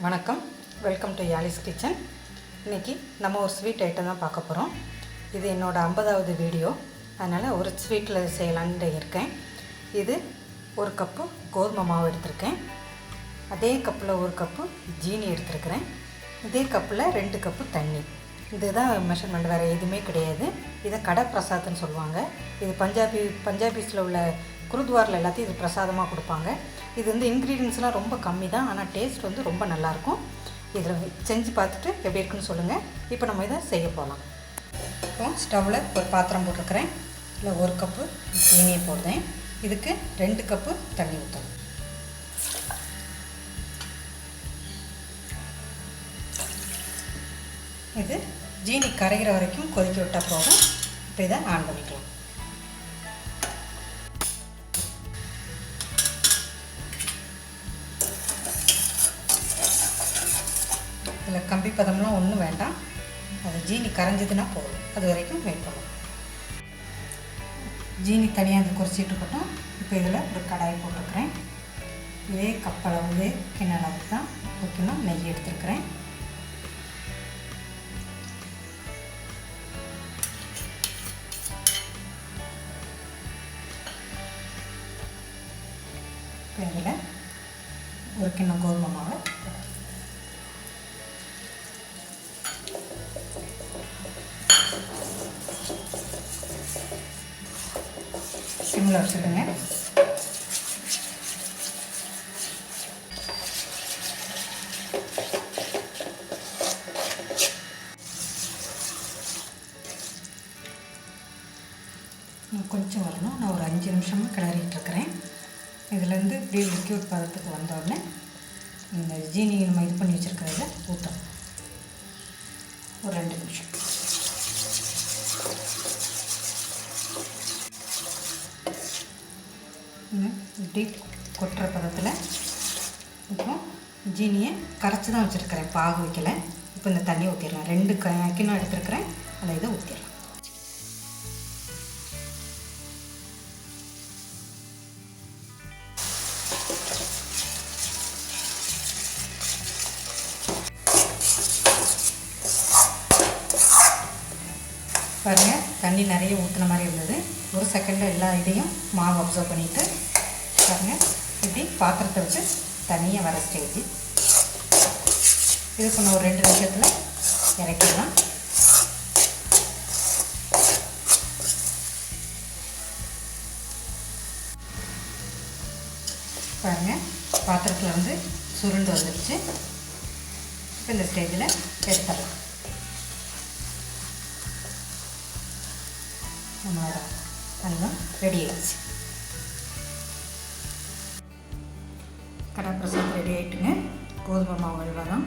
வணக்கம், welcome to Yazhi'sKitchen. இன்றைக்கி நம்ம ஒரு ஸ்வீட் ஐட்டம் தான் பார்க்க போகிறோம். இது என்னோடய 50வது வீடியோ, அதனால் ஒரு ஸ்வீட்டில் செய்யலான்னு இருக்கேன். இது ஒரு கப்பு கோதுமை மாவு எடுத்திருக்கேன். அதே கப்பில் ஒரு கப்பு ஜீனி எடுத்துருக்கிறேன். இதே கப்பில் 2 கப்பு தண்ணி. இதுதான் மெஷர்மெண்ட், வேறு எதுவுமே கிடையாது. இதை கடா பிரசாத்னு சொல்லுவாங்க. இது பஞ்சாபீஸில் உள்ள குருத்வாரில் எல்லாத்தையும் இது பிரசாதமாக கொடுப்பாங்க. இது இன்க்ரீடியன்ஸ்லாம் ரொம்ப கம்மி தான், ஆனால் டேஸ்ட் ரொம்ப நல்லாயிருக்கும். இதில் செஞ்சு பார்த்துட்டு எப்படி இருக்குன்னு சொல்லுங்கள். இப்போ நம்ம இதை செய்ய போகலாம். இப்போ ஸ்டவ்வில் ஒரு பாத்திரம் போட்டிருக்கிறேன். இதில் 1 கப்பு ஜீனியை போடுறேன். இதுக்கு 2 கப்பு தண்ணி ஊற்றணும். இது ஜீனி கரைகிற வரைக்கும் கொதிக்க விட்டால் போதும். இப்போ இதை ஆன் பண்ணிக்கலாம். இதில் கம்பி பதம்லாம் ஒன்றும் வேண்டாம், அது ஜீனி கரைஞ்சதுன்னா போதும். அது வரைக்கும் வெயிட் பண்ணணும். ஜீனி தனியாக அது குறைச்சிட்டு இருக்கட்டும். இப்போ இதில் ஒரு கடாய் போட்டிருக்கிறேன். இதே கப்பளவு, இதே கிண்ணளவுக்கு தான் வைக்கணும். நெய் எடுத்துருக்கிறேன். இப்போ இதில் ஒரு கிண்ணம் கோதுமை மாவு, சிம்மில் வச்சுடுங்க. கொஞ்சம் வரணும். நான் ஒரு 5 நிமிஷமாக கிளறிட்டுருக்கிறேன். இதுலேருந்து இப்படியே லிக்யூட் பதத்துக்கு வந்தோடனே இந்த ஜீனி நம்ம இது பண்ணி வச்சுருக்கிறத ஊற்றணும். ஒரு 2 நிமிஷம். இப்படி கொட்டுற பதத்தில் இப்போ ஜீனியை கரைச்சி தான் வச்சுருக்கிறேன், பாகு வைக்கலை. இப்போ இந்த தண்ணி ஊற்றிடலாம். 2 கிண்ணம் எடுத்துருக்கிறேன், அதை இதை ஊற்றிடலாம். பாருங்கள், தண்ணி நிறைய ஊற்றின மாதிரி இருந்தது. ஒரு செகண்டில் எல்லா இதையும் மாவு அப்சர்வ் பண்ணிவிட்டு பாருங்கள், இப்படி பாத்திரத்தை வச்சு தனியாக வர ஸ்டேஜ். இதுக்கு நான் ஒரு 2 நிமிஷத்தில் இறக்கிடலாம். பாருங்கள், பாத்திரத்தில் சுருண்டு வந்துடுச்சு. இப்போ இந்த ஸ்டேஜில் எடுத்துடலாம். நம்மளோட அல்வம் ரெடி ஆகிடுச்சு. கடா பிரசாத் ரெடி ஆகிட்டுங்க. கோதுமை மாவு அல்வா தான்,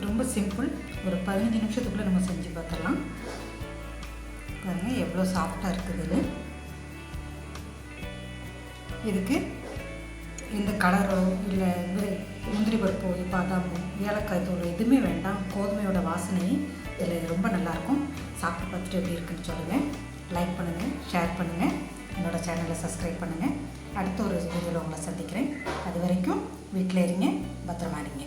ரொம்ப சிம்பிள். ஒரு 15 நிமிஷத்துக்குள்ளே நம்ம செஞ்சு பார்த்துடலாம். பாருங்கள் எவ்வளோ சாஃப்டாக இருக்குது. இதுக்கு இந்த கலரோ இல்லை முந்திரி பருப்போ, பாதாமோ, ஏலக்காய் தூள் எதுவுமே வேண்டாம். கோதுமையோட வாசனை இதில் ரொம்ப நல்லாயிருக்கும். சாப்பிட்டு பார்த்துட்டு எப்படி இருக்குன்னு சொல்லுங்கள். லைக் பண்ணுங்கள், ஷேர் பண்ணுங்கள், என்னோடய சேனலை சப்ஸ்கிரைப் பண்ணுங்கள். அடுத்த ஒரு வீடியோவில் உங்களை சந்திக்கிறேன். அது வரைக்கும் வீட்டில் இருங்க, பத்திரமா இருங்க.